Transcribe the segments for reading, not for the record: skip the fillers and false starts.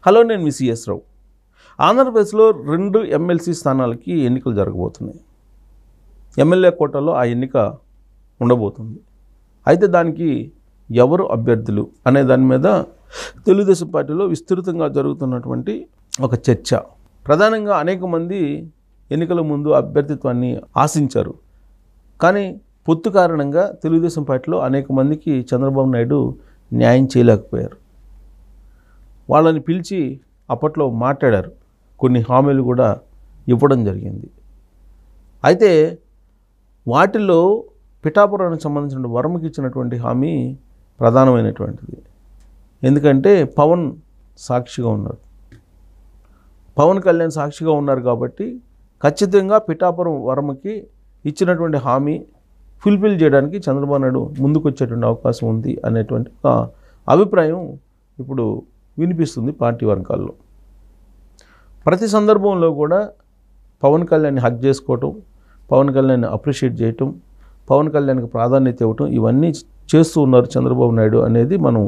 Hello, నేను మీ CS రావు. ఆంధ్రప్రదేశ్లో 2 MLC స్థానాలకి ఎన్నికలు జరగబోతున్నాయి. ఎమ్మెల్యే కోటాలో ఆ ఎన్నిక ఉండబోతుంది. అయితే దానికి ఎవరు అభ్యర్థులు అనే దాని మీద తెలుగుదేశం పార్టీలో విస్తృతంగా జరుగుతున్నటువంటి ఒక చర్చ. ప్రధానంగా అనేక మంది ఎన్నికల ముందు అభ్యర్థిత్వాన్ని ఆశించారు. కానీ పొత్తు కారణంగా తెలుగుదేశం పార్టీలో అనేక మందికి చంద్రబాబు నాయుడు న్యాయం చేయలేకపోయారు. వాళ్ళని పిలిచి అప్పట్లో మాట్లాడారు. కొన్ని హామీలు కూడా ఇవ్వడం జరిగింది. అయితే వాటిల్లో పిఠాపురానికి సంబంధించిన వర్మకి ఇచ్చినటువంటి హామీ ప్రధానమైనటువంటిది. ఎందుకంటే పవన్ సాక్షిగా ఉన్నారు, పవన్ కళ్యాణ్ సాక్షిగా ఉన్నారు కాబట్టి ఖచ్చితంగా పిఠాపురం వర్మకి ఇచ్చినటువంటి హామీ ఫుల్ఫిల్ చేయడానికి చంద్రబాబు నాయుడు ముందుకు వచ్చేటువంటి అవకాశం ఉంది అనేటువంటి ఒక అభిప్రాయం ఇప్పుడు వినిపిస్తుంది పార్టీ వర్గాల్లో. ప్రతి సందర్భంలో కూడా పవన్ కళ్యాణ్ని హక్ చేసుకోవటం, పవన్ కళ్యాణ్ని అప్రిషియేట్ చేయటం, పవన్ కళ్యాణ్కి ప్రాధాన్యత ఇవ్వటం, ఇవన్నీ చేస్తూ ఉన్నారు చంద్రబాబు నాయుడు అనేది మనం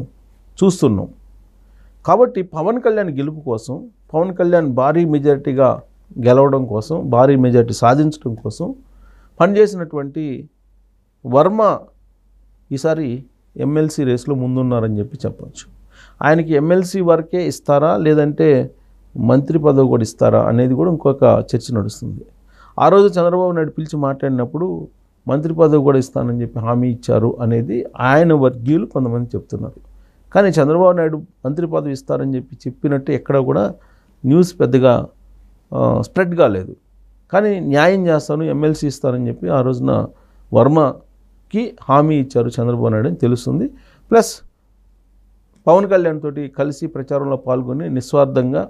చూస్తున్నాం. కాబట్టి పవన్ కళ్యాణ్ గెలుపు కోసం, పవన్ కళ్యాణ్ భారీ మెజారిటీగా గెలవడం కోసం, భారీ మెజారిటీ సాధించడం కోసం పనిచేసినటువంటి వర్మ ఈసారి ఎమ్మెల్సీ రేస్లో ముందున్నారని చెప్పచ్చు. ఆయనకి ఎమ్మెల్సీ వరకే ఇస్తారా, లేదంటే మంత్రి పదవి కూడా ఇస్తారా అనేది కూడా ఇంకొక చర్చ నడుస్తుంది. ఆ రోజు చంద్రబాబు నాయుడు పిలిచి మాట్లాడినప్పుడు మంత్రి పదవి కూడా ఇస్తానని చెప్పి హామీ ఇచ్చారు అనేది ఆయన వర్గీయులు కొంతమంది చెప్తున్నారు. కానీ చంద్రబాబు నాయుడు మంత్రి పదవి ఇస్తారని చెప్పినట్టు ఎక్కడ కూడా న్యూస్ పెద్దగా స్ప్రెడ్ కాలేదు. కానీ న్యాయం చేస్తాను, ఎమ్మెల్సీ ఇస్తారని చెప్పి ఆ రోజున వర్మకి హామీ ఇచ్చారు చంద్రబాబు నాయుడు అని తెలుస్తుంది. ప్లస్ పవన్ కళ్యాణ్ తోటి కలిసి ప్రచారంలో పాల్గొని నిస్వార్థంగా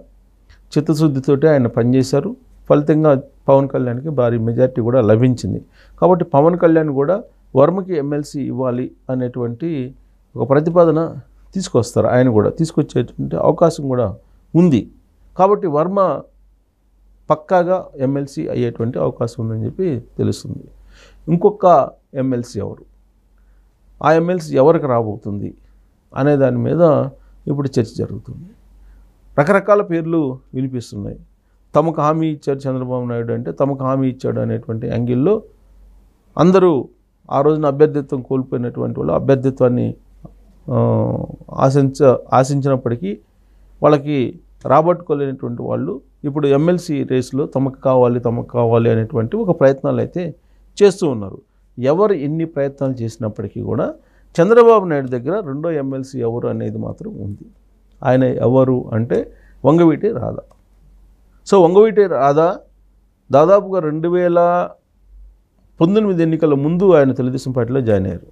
చిత్తశుద్ధితోటి ఆయన పనిచేశారు. ఫలితంగా పవన్ కళ్యాణ్కి భారీ మెజారిటీ కూడా లభించింది. కాబట్టి పవన్ కళ్యాణ్ కూడా వర్మకి ఎమ్మెల్సీ ఇవ్వాలి అనేటువంటి ఒక ప్రతిపాదన తీసుకొస్తారు. ఆయన కూడా తీసుకొచ్చేటువంటి అవకాశం కూడా ఉంది. కాబట్టి వర్మ పక్కాగా ఎమ్మెల్సీ అయ్యేటువంటి అవకాశం ఉందని చెప్పి తెలుస్తుంది. ఇంకొక ఎమ్మెల్సీ ఎవరు, ఆ ఎమ్మెల్సీ ఎవరికి రాబోతుంది అనే దాని మీద ఇప్పుడు చర్చ జరుగుతుంది. రకరకాల పేర్లు వినిపిస్తున్నాయి. తమకు హామీ ఇచ్చారు చంద్రబాబు నాయుడు అంటే తమకు హామీ ఇచ్చాడు అనేటువంటి యాంగిల్లో ఆ రోజున అభ్యర్థిత్వం కోల్పోయినటువంటి వాళ్ళు అభ్యర్థిత్వాన్ని ఆశించినప్పటికీ వాళ్ళకి రాబట్టుకోలేనటువంటి వాళ్ళు ఇప్పుడు ఎమ్మెల్సీ రేసులో తమకు కావాలి అనేటువంటి ఒక ప్రయత్నాలు అయితే చేస్తూ ఉన్నారు. ఎవరు ఎన్ని ప్రయత్నాలు చేసినప్పటికీ కూడా చంద్రబాబు నాయుడు దగ్గర రెండో ఎమ్మెల్సీ ఎవరు అనేది మాత్రం ఉంది. ఆయన ఎవరు అంటే వంగవీటి రాధా. సో వంగవీటి రాధా దాదాపుగా 2019 ఎన్నికల ముందు ఆయన తెలుగుదేశం పార్టీలో జాయిన్ అయ్యారు.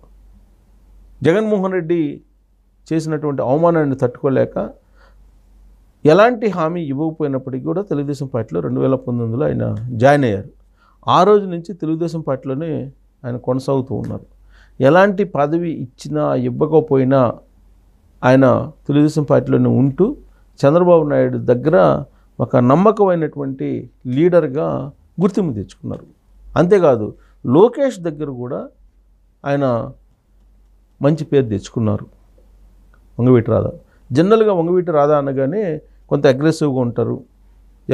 జగన్మోహన్ రెడ్డి చేసినటువంటి అవమానాన్ని తట్టుకోలేక ఎలాంటి హామీ ఇవ్వకపోయినప్పటికీ కూడా తెలుగుదేశం పార్టీలో 2019లో ఆయన జాయిన్ అయ్యారు. ఆ రోజు నుంచి తెలుగుదేశం పార్టీలోనే ఆయన కొనసాగుతూ ఉన్నారు. ఎలాంటి పదవి ఇచ్చినా ఇవ్వకపోయినా ఆయన తెలుగుదేశం పార్టీలోనే ఉంటూ చంద్రబాబు నాయుడు దగ్గర ఒక నమ్మకమైనటువంటి లీడర్గా గుర్తింపు తెచ్చుకున్నారు. అంతేకాదు లోకేష్ దగ్గర కూడా ఆయన మంచి పేరు తెచ్చుకున్నారు వంగవీటి రాధా. జనరల్గా వంగవీటి రాధా అనగానే కొంత అగ్రెసివ్గా ఉంటారు,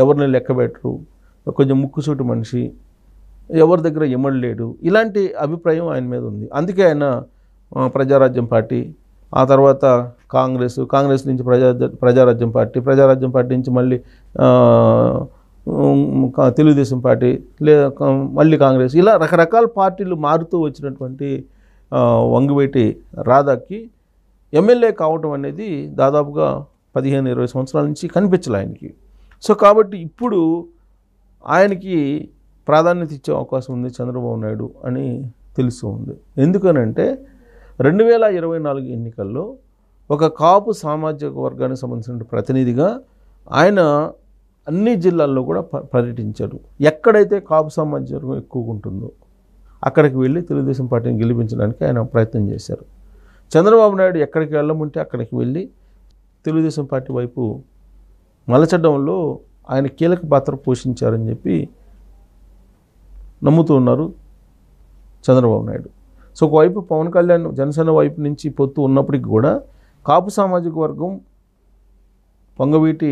ఎవరిని లెక్కబెట్టరు, కొంచెం ముక్కుసూటి మనిషి, ఎవరి దగ్గర ఎమ్మడలేడు, ఇలాంటి అభిప్రాయం ఆయన మీద ఉంది. అందుకే ఆయన ప్రజారాజ్యం పార్టీ, ఆ తర్వాత కాంగ్రెస్ నుంచి ప్రజారాజ్యం పార్టీ నుంచి మళ్ళీ తెలుగుదేశం పార్టీ, లేదా మళ్ళీ కాంగ్రెస్, ఇలా రకరకాల పార్టీలు మారుతూ వచ్చినటువంటి వంగవీటి రాధాకి ఎమ్మెల్యే కావటం అనేది దాదాపుగా 15-20 సంవత్సరాల నుంచి కనిపించలే ఆయనకి. సో కాబట్టి ఇప్పుడు ఆయనకి ప్రాధాన్యత ఇచ్చే అవకాశం ఉంది చంద్రబాబు నాయుడు అని తెలుస్తూ ఉంది. ఎందుకనంటే 2024 ఎన్నికల్లో ఒక కాపు సామాజిక వర్గానికి సంబంధించిన ప్రతినిధిగా ఆయన అన్ని జిల్లాల్లో కూడా పర్యటించారు. ఎక్కడైతే కాపు సామాజిక వర్గం ఎక్కువగా ఉంటుందో అక్కడికి వెళ్ళి తెలుగుదేశం పార్టీని గెలిపించడానికి ఆయన ప్రయత్నం చేశారు. చంద్రబాబు నాయుడు ఎక్కడికి వెళ్ళమంటే అక్కడికి వెళ్ళి తెలుగుదేశం పార్టీ వైపు మలచడంలో ఆయన కీలక పాత్ర పోషించారని చెప్పి నమ్ముతూ ఉన్నారు చంద్రబాబు నాయుడు. సో ఒకవైపు పవన్ కళ్యాణ్ జనసేన వైపు నుంచి పొత్తు ఉన్నప్పటికీ కూడా కాపు సామాజిక వర్గం వంగవీటి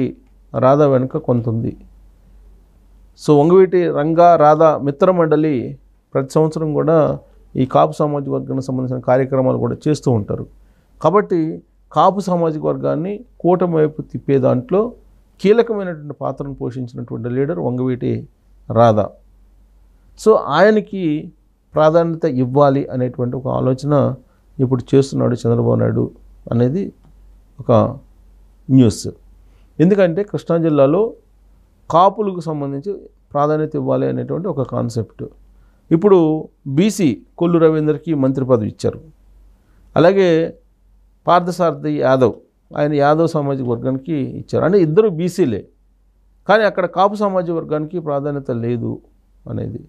రాధా వెనుక కొంత ఉంది. సో వంగవీటి రంగా రాధా మిత్ర మండలి ప్రతి సంవత్సరం కూడా ఈ కాపు సామాజిక వర్గానికి సంబంధించిన కార్యక్రమాలు కూడా చేస్తూ ఉంటారు. కాబట్టి కాపు సామాజిక వర్గాన్ని కూటమి వైపు తిప్పే దాంట్లో కీలకమైనటువంటి పాత్రను పోషించినటువంటి లీడర్ వంగవీటి రాధా. సో ఆయనకి ప్రాధాన్యత ఇవ్వాలి అనేటువంటి ఒక ఆలోచన ఇప్పుడు చేస్తున్నాడు చంద్రబాబు నాయుడు అనేది ఒక న్యూస్. ఎందుకంటే కృష్ణా జిల్లాలో కాపులకు సంబంధించి ప్రాధాన్యత ఇవ్వాలి అనేటువంటి ఒక కాన్సెప్ట్. ఇప్పుడు బీసీ కొల్లు రవీందర్కి మంత్రి పదవి ఇచ్చారు. అలాగే పార్థసారథి యాదవ్, ఆయన యాదవ్ సామాజిక వర్గానికి ఇచ్చారు. అంటే ఇద్దరు బీసీలే, కానీ అక్కడ కాపు సామాజిక వర్గానికి ప్రాధాన్యత లేదు అనేది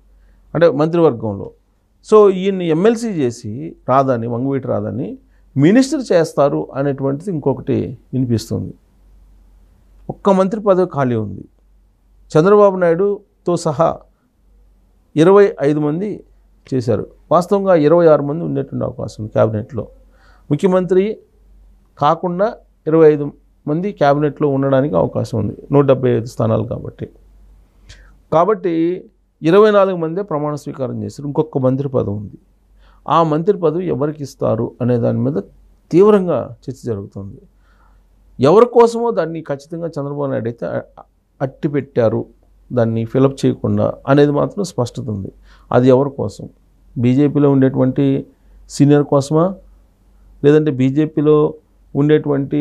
అంటే మంత్రివర్గంలో. సో ఈయన్ని ఎమ్మెల్సీ చేసి రాధాని, వంగవీటి రాధాని మినిస్టర్ చేస్తారు అనేటువంటిది ఇంకొకటి వినిపిస్తుంది. ఒక్క మంత్రి పదవి ఖాళీ ఉంది. చంద్రబాబు నాయుడుతో సహా 25 మంది చేశారు. వాస్తవంగా 26 మంది ఉండేటువంటి అవకాశం ఉంది క్యాబినెట్లో. ముఖ్యమంత్రి కాకుండా 25 మంది క్యాబినెట్లో ఉండడానికి అవకాశం ఉంది, 175 స్థానాలు కాబట్టి 24 మందే ప్రమాణ స్వీకారం చేశారు. ఇంకొక మంత్రి పదవి ఉంది. ఆ మంత్రి పదవి ఎవరికి ఇస్తారు అనే దాని మీద తీవ్రంగా చర్చ జరుగుతుంది. ఎవరి కోసమో దాన్ని ఖచ్చితంగా చంద్రబాబు నాయుడు అయితే అట్టి పెట్టారు, దాన్ని ఫిలప్ చేయకుండా అనేది మాత్రం స్పష్టత ఉంది. అది ఎవరి కోసం? బీజేపీలో ఉండేటువంటి సీనియర్ కోసమా, లేదంటే బీజేపీలో ఉండేటువంటి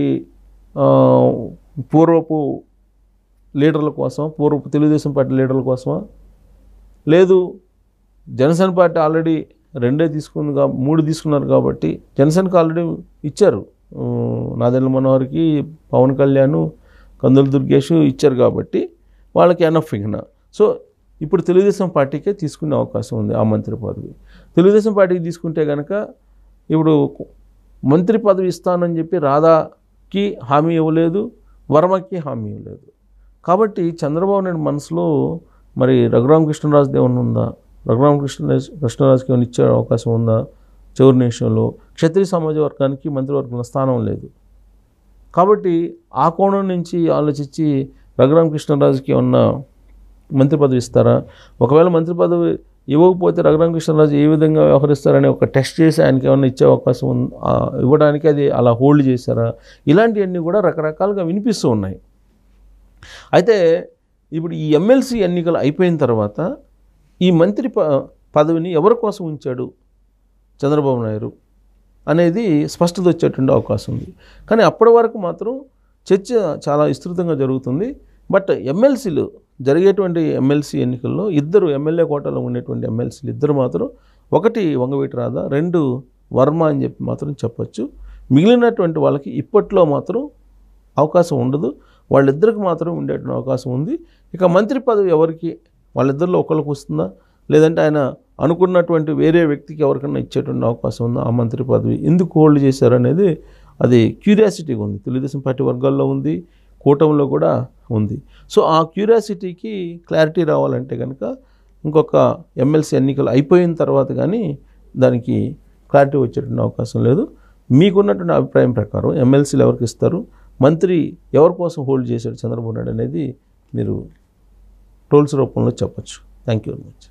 పూర్వపు లీడర్ల కోసమా, పూర్వపు తెలుగుదేశం పార్టీ లీడర్ల కోసమా? లేదు, జనసేన పార్టీ ఆల్రెడీ 2 తీసుకుంది, 3 తీసుకున్నారు కాబట్టి జనసేనకు ఆల్రెడీ ఇచ్చారు. నాదెండ్ల మనోహర్కి, పవన్ కళ్యాణ్, కందుల దుర్గేష్ ఇచ్చారు కాబట్టి వాళ్ళకి ఎనఫ్. సో ఇప్పుడు తెలుగుదేశం పార్టీకే తీసుకునే అవకాశం ఉంది ఆ మంత్రి పదవి. తెలుగుదేశం పార్టీకి తీసుకుంటే కనుక ఇప్పుడు మంత్రి పదవి ఇస్తానని చెప్పి రాధాకి హామీ ఇవ్వలేదు, వర్మకి హామీ ఇవ్వలేదు. కాబట్టి చంద్రబాబు నాయుడు మనసులో మరి రఘురామకృష్ణరాజు ఏమన్నా ఉందా? రఘురామకృష్ణరాజుకి ఏమైనా ఇచ్చే అవకాశం ఉందా? చివరి నిమిషంలో క్షత్రియ సమాజ వర్గానికి మంత్రివర్గంలో స్థానం లేదు. కాబట్టి ఆ కోణం నుంచి ఆలోచించి రఘురామకృష్ణరాజుకి ఏమన్నా మంత్రి పదవి ఇస్తారా? ఒకవేళ మంత్రి పదవి ఇవ్వకపోతే రఘురామకృష్ణరాజు ఏ విధంగా వ్యవహరిస్తారని ఒక టెస్ట్ చేసి ఆయనకి ఏమన్నా ఇచ్చే అవకాశం ఇవ్వడానికి అది అలా హోల్డ్ చేశారా? ఇలాంటివన్నీ కూడా రకరకాలుగా వినిపిస్తూ ఉన్నాయి. అయితే ఇప్పుడు ఈ ఎమ్మెల్సీ ఎన్నికలు అయిపోయిన తర్వాత ఈ మంత్రి పదవిని ఎవరి కోసం ఉంచాడు చంద్రబాబు నాయుడు అనేది స్పష్టత వచ్చేటువంటి అవకాశం ఉంది. కానీ అప్పటి వరకు మాత్రం చర్చ చాలా విస్తృతంగా జరుగుతుంది. బట్ ఎమ్మెల్సీలు జరిగేటువంటి ఎమ్మెల్సీ ఎన్నికల్లో ఇద్దరు ఎమ్మెల్యే కోటాలో ఉండేటువంటి ఎమ్మెల్సీలు ఇద్దరు మాత్రం, ఒకటి వంగవీటి రాధా, 2 వర్మ అని చెప్పి మాత్రం చెప్పచ్చు. మిగిలినటువంటి వాళ్ళకి ఇప్పట్లో మాత్రం అవకాశం ఉండదు. వాళ్ళిద్దరికి మాత్రం ఉండేటువంటి అవకాశం ఉంది. ఇక మంత్రి పదవి ఎవరికి, వాళ్ళిద్దరిలో ఒకరికి వస్తుందా, లేదంటే ఆయన అనుకున్నటువంటి వేరే వ్యక్తికి ఎవరికైనా ఇచ్చేటువంటి అవకాశం ఉందా? ఆ మంత్రి పదవి ఎందుకు హోల్డ్ చేశారనేది అది క్యూరియాసిటీగా ఉంది. తెలుగుదేశం పార్టీ వర్గాల్లో ఉంది, కూటమిలో కూడా ఉంది. సో ఆ క్యూరియాసిటీకి క్లారిటీ రావాలంటే కనుక ఇంకొక ఎమ్మెల్సీ ఎన్నికలు అయిపోయిన తర్వాత కానీ దానికి క్లారిటీ వచ్చేటువంటి అవకాశం లేదు. మీకున్నటువంటి అభిప్రాయం ప్రకారం ఎమ్మెల్సీలు ఎవరికి ఇస్తారు, మంత్రి ఎవరి కోసం హోల్డ్ చేశాడు చంద్రబాబు నాయుడు అనేది మీరు ట్రోల్స్ రూపంలో చెప్పచ్చు. Thank you very much.